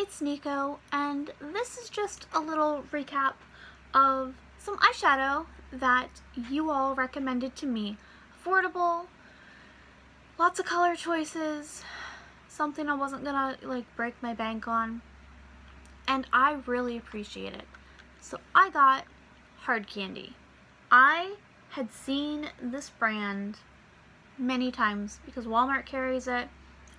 it's Nico, and this is just a little recap of some eyeshadow that you all recommended to me. Affordable, lots of color choices, something I wasn't gonna break my bank on, and I really appreciate it. So I got Hard Candy. I had seen this brand many times because Walmart carries it.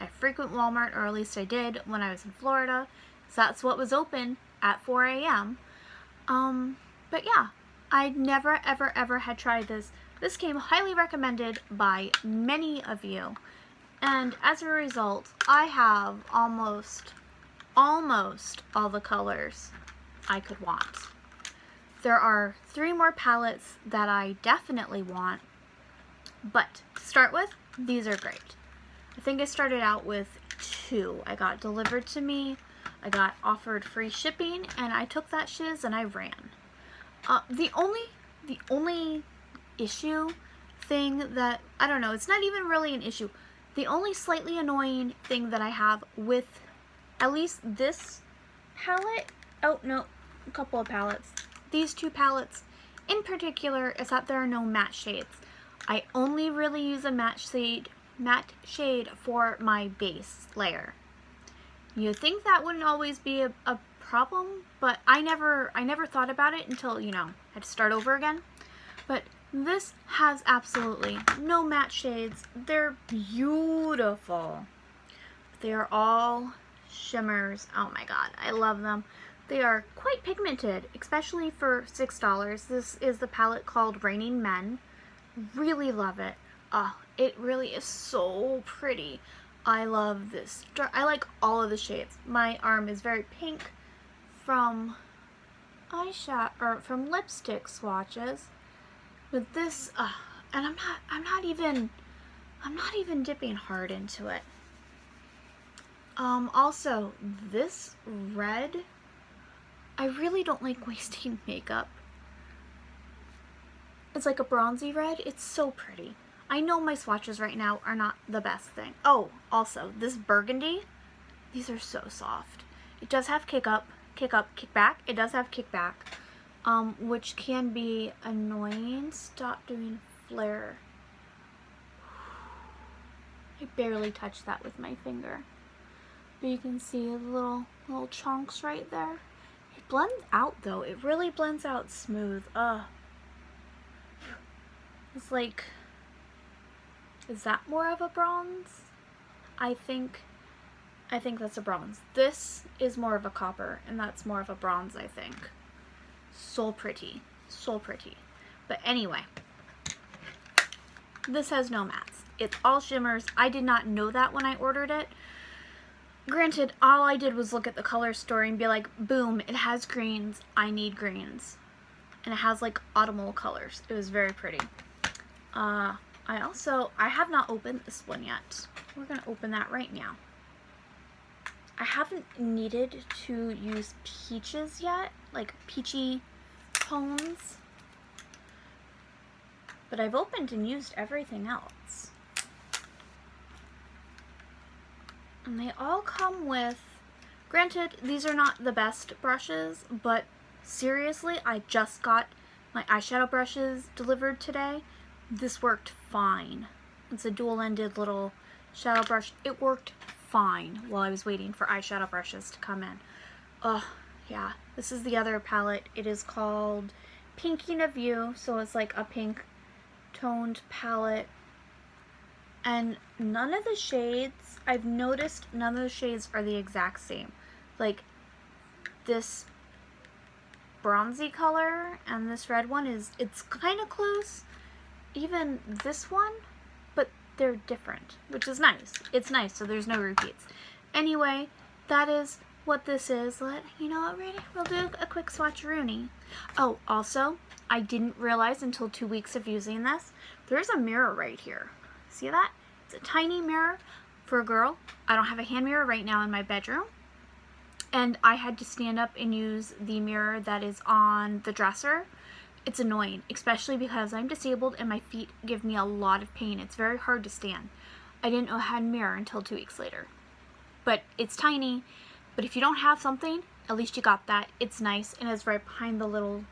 I frequent Walmart, or at least I did when I was in Florida, so that's what was open at 4 a.m. But yeah, I never ever had tried this. This came highly recommended by many of you, and as a result, I have almost all the colors I could want. There are 3 more palettes that I definitely want, but to start with, these are great. I think I started out with 2. I got delivered to me, I got offered free shipping, and I took that shiz and I ran. The only issue thing that, I don't know, it's not even really an issue. The only slightly annoying thing that I have with at least this palette, oh no, a couple of palettes, these 2 palettes in particular, is that there are no matte shades. I only really use a matte shade for my base layer. You'd think that wouldn't always be a problem, but I never thought about it until, you know, I had to start over again. But this has absolutely no matte shades. They're beautiful. They are all shimmers. Oh my god, I love them. They are quite pigmented, especially for $6. This is the palette called Raining Men. Really love it. Oh, it really is so pretty. I love this. I like all of the shades. My arm is very pink from eyeshadow, or from lipstick swatches. But this, and I'm not even dipping hard into it. Also, this red, I really don't like wasting makeup. It's like a bronzy red. It's so pretty. I know my swatches right now are not the best thing. Oh, also, this burgundy, these are so soft. It does have kick back. It does have kickback, which can be annoying. Stop doing flare. I barely touched that with my finger. But you can see the little chunks right there. It blends out though. It really blends out smooth. It's like, is that more of a bronze? I think that's a bronze. This is more of a copper, and that's more of a bronze, I think. So pretty. So pretty. But anyway, this has no mattes. It's all shimmers. I did not know that when I ordered it. Granted, all I did was look at the color story and be like, boom, it has greens. I need greens. And it has like autumnal colors. It was very pretty. I have not opened this one yet. We're going to open that right now. I haven't needed to use peaches yet, like peachy tones. But I've opened and used everything else. And they all come with, granted, these are not the best brushes, but seriously, I just got my eyeshadow brushes delivered today. This worked fine. It's a dual-ended little shadow brush. It worked fine while I was waiting for eyeshadow brushes to come in. Oh, yeah. This is the other palette. It is called Pinking of You, so it's like a pink toned palette. And none of the shades, I've noticed none of the shades are the exact same. Like, this bronzy color and this red one it's kind of close. Even this one, but they're different, which is nice. It's nice, so there's no repeats. Anyway, that is what this is. You know what, Randy? We'll do a quick swatcheroonie. Oh, also, I didn't realize until 2 weeks of using this, there's a mirror right here. See that? It's a tiny mirror for a girl. I don't have a hand mirror right now in my bedroom, and I had to stand up and use the mirror that is on the dresser. It's annoying, especially because I'm disabled and my feet give me a lot of pain. It's very hard to stand. I didn't know I had a mirror until 2 weeks later. But it's tiny, But if you don't have something, at least you got that. It's nice, and it's right behind the little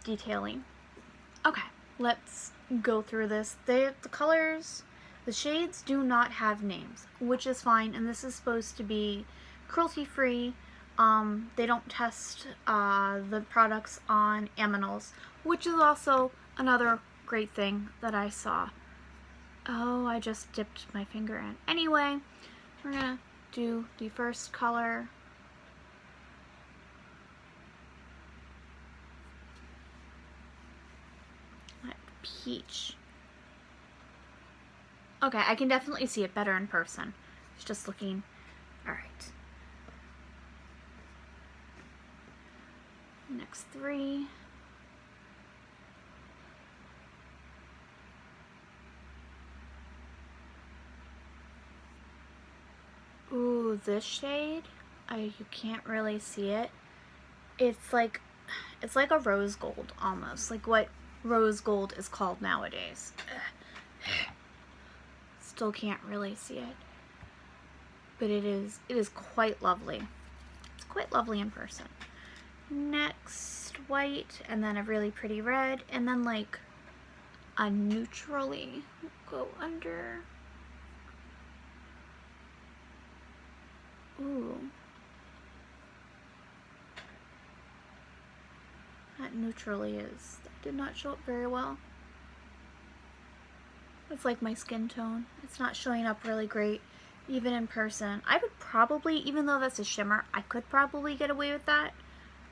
detailing. Okay, let's go through this. The colors, the shades do not have names, which is fine, and this is supposed to be cruelty-free. They don't test the products on aminals, which is also another great thing that I saw. Oh, I just dipped my finger in. Anyway, we're gonna do the first color. Like peach. Okay, I can definitely see it better in person. It's just looking... Alright. Next 3. Ooh, this shade, you can't really see it. It's like a rose gold almost, like what rose gold is called nowadays. Still can't really see it, but it is quite lovely. It's quite lovely in person. Next, white, and then a really pretty red, and then like a neutrally go under. Ooh. That neutrally is. That did not show up very well. It's like my skin tone. It's not showing up really great, even in person. I would probably, even though that's a shimmer, I could probably get away with that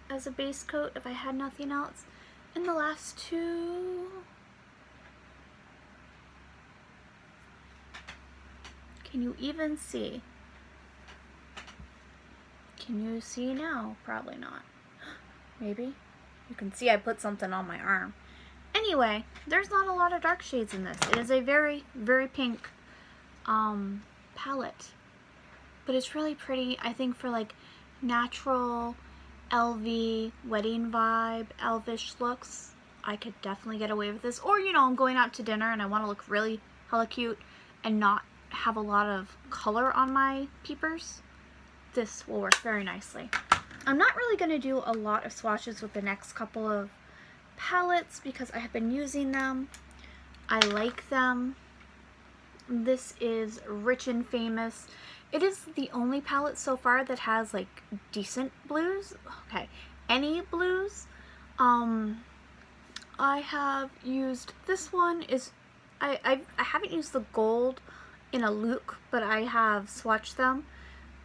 as a base coat if I had nothing else. And the last 2... Can you even see? Can you see now? Probably not. Maybe? You can see I put something on my arm. Anyway, there's not a lot of dark shades in this. It is a very, very pink palette. But it's really pretty, I think, for like natural LV, wedding vibe, elvish looks. I could definitely get away with this. Or, you know, I'm going out to dinner and I want to look really hella cute and not have a lot of color on my peepers. This will work very nicely. I'm not really going to do a lot of swatches with the next couple of palettes because I have been using them. I like them. This is Rich and Famous. It is the only palette so far that has like decent blues. Okay, any blues. I have used this one. I haven't used the gold in a look, but I have swatched them.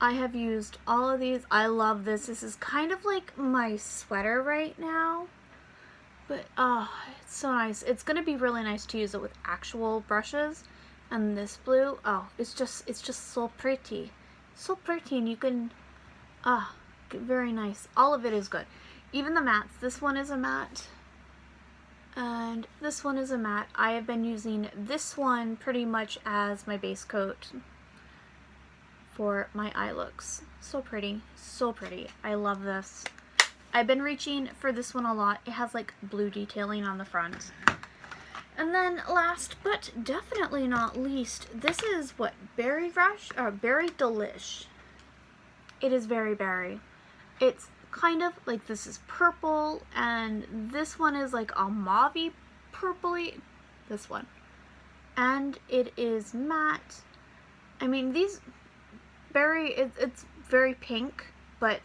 I have used all of these. I love this. This is kind of like my sweater right now. But, oh, it's so nice. It's going to be really nice to use it with actual brushes. And this blue, oh, it's just so pretty. So pretty, and you can, very nice. All of it is good. Even the mattes. This one is a matte. And this one is a matte. I have been using this one pretty much as my base coat for my eye looks. So pretty, so pretty. I love this. I've been reaching for this one a lot. It has like blue detailing on the front. And then last but definitely not least, this is what, Berry Rush or Berry Delish. It is very berry. It's kind of like, this is purple, and this one is like a mauvey purpley. This one, and it is matte. I mean, these berry, it's very pink, but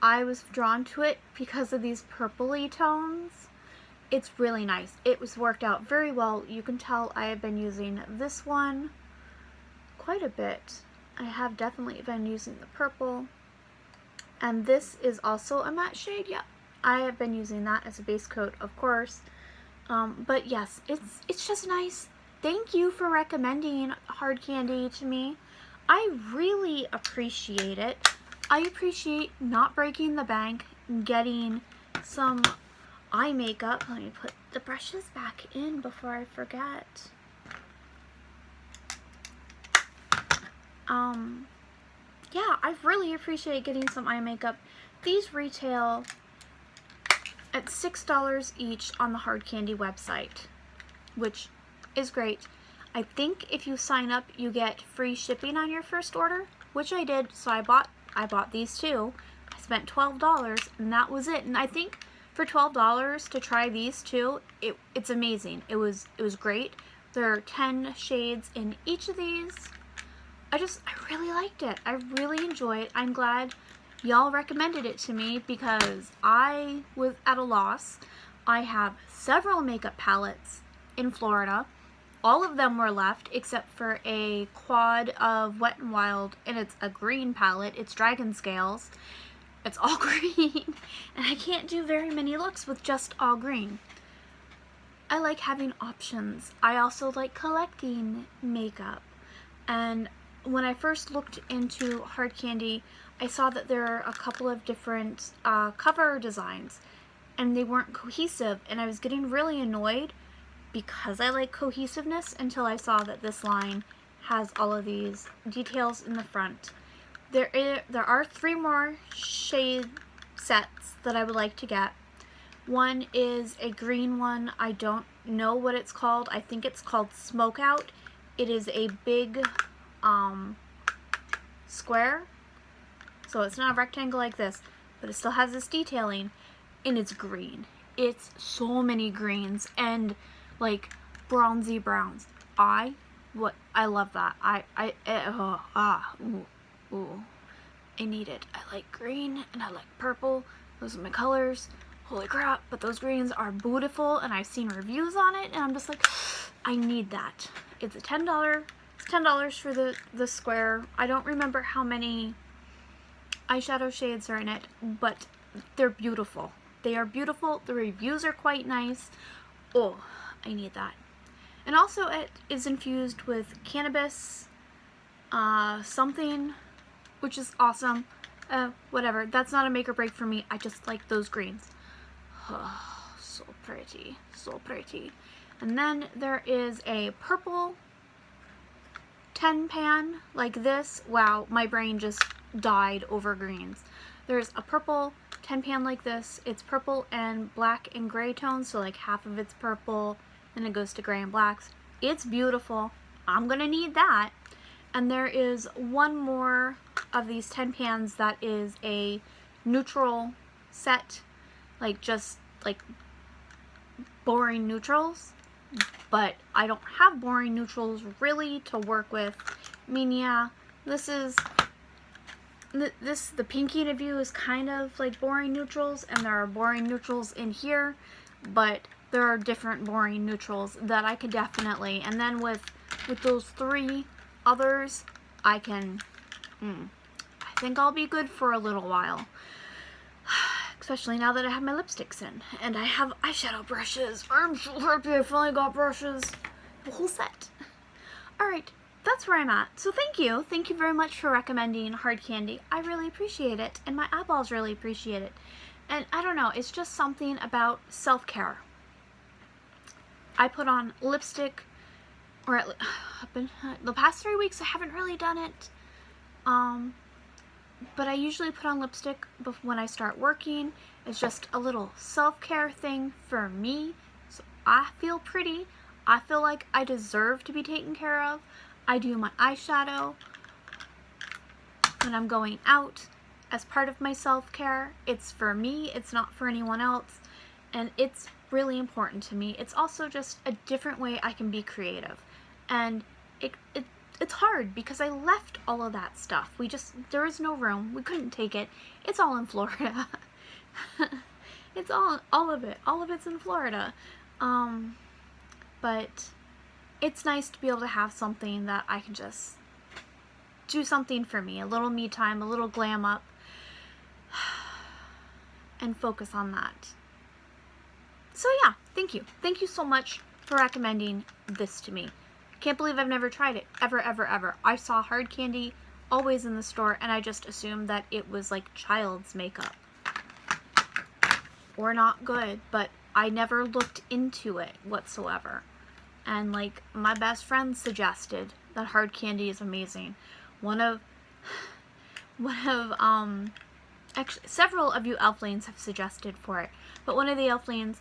I was drawn to it because of these purpley tones. It's really nice. It was worked out very well. You can tell I have been using this one quite a bit. I have definitely been using the purple. And this is also a matte shade. Yeah, I have been using that as a base coat, of course. But yes, it's just nice. Thank you for recommending Hard Candy to me. I really appreciate it. I appreciate not breaking the bank and getting some eye makeup. Let me put the brushes back in before I forget. Yeah, I really appreciate getting some eye makeup. These retail at $6 each on the Hard Candy website, which is great. I think if you sign up, you get free shipping on your first order, which I did, so I bought I bought these two. I spent $12 and that was it. And I think for $12 to try these two, it's amazing. It was great. There are 10 shades in each of these. I really liked it. I really enjoy it. I'm glad y'all recommended it to me because I was at a loss. I have several makeup palettes in Florida. All of them were left except for a quad of Wet n Wild, and it's a green palette. It's Dragon Scales. It's all green, and I can't do very many looks with just all green. I like having options. I also like collecting makeup, and when I first looked into Hard Candy, I saw that there are a couple of different cover designs, and they weren't cohesive, and I was getting really annoyed because I like cohesiveness until I saw that this line has all of these details in the front. There are 3 more shade sets that I would like to get. One is a green one. I don't know what it's called. I think it's called Smoke Out. It is a big square. So it's not a rectangle like this, but it still has this detailing, and it's green. It's so many greens and like bronzy browns. I love that. Ooh. I need it. I like green and I like purple. Those are my colors. Holy crap, but those greens are beautiful, and I've seen reviews on it, and I'm just like, I need that. It's $10 for the square. I don't remember how many eyeshadow shades are in it, but they're beautiful. They are beautiful. The reviews are quite nice. Oh, I need that. And also it is infused with cannabis something, which is awesome. Whatever. That's not a make or break for me. I just like those greens. Oh, so pretty. So pretty. And then there is a purple 10 pan like this. Wow, my brain just died over greens. There's a purple 10 pan like this. It's purple and black and gray tones, so like half of it's purple, then it goes to gray and blacks. It's beautiful. I'm gonna need that. And there is one more of these 10 pans that is a neutral set, like just like boring neutrals, but I don't have boring neutrals really to work with. I mean, yeah, the pinky in a view is kind of like boring neutrals, and there are boring neutrals in here, but there are different boring neutrals that I could definitely, and then with those 3 others, I can, I think I'll be good for a little while. Especially now that I have my lipsticks in, and I have eyeshadow brushes. I'm so happy I finally got brushes. The whole set. Alright, that's where I'm at. So thank you. Thank you very much for recommending Hard Candy. I really appreciate it, and my eyeballs really appreciate it. And I don't know, it's just something about self-care. I put on lipstick, or the past 3 weeks I haven't really done it. But I usually put on lipstick when I start working. It's just a little self-care thing for me. So I feel pretty. I feel like I deserve to be taken care of. I do my eyeshadow when I'm going out as part of my self-care. It's for me. It's not for anyone else. And it's really important to me. It's also just a different way I can be creative. And it's hard because I left all of that stuff. There is no room. We couldn't take it. It's all in Florida. It's all of it. All of it's in Florida. But it's nice to be able to have something that I can just do something for me. A little me time, a little glam up. And focus on that. So yeah, thank you. Thank you so much for recommending this to me. Can't believe I've never tried it. Ever, ever, ever. I saw Hard Candy always in the store, and I just assumed that it was like child's makeup. Or not good, but I never looked into it whatsoever. And like, my best friend suggested that Hard Candy is amazing. Actually, several of you Elflings have suggested for it, but one of the Elflings,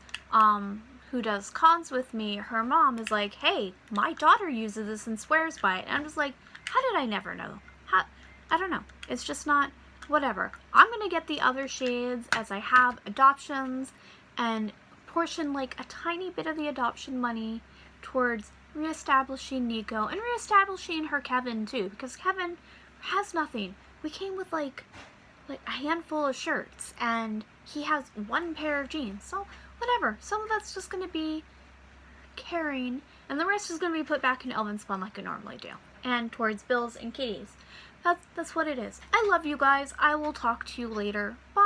who does cons with me, her mom is like, hey, my daughter uses this and swears by it. And I'm just like, how did I never know? I don't know. It's just not, whatever. I'm gonna get the other shades as I have adoptions and portion like a tiny bit of the adoption money towards reestablishing Nico and reestablishing her Kevin too, because Kevin has nothing. We came with like a handful of shirts and he has one pair of jeans, so whatever. Some of that's just gonna be caring and the rest is gonna be put back in Elven Spun like I normally do, and towards Bills and Kitties. That's what it is. I love you guys. I will talk to you later. Bye.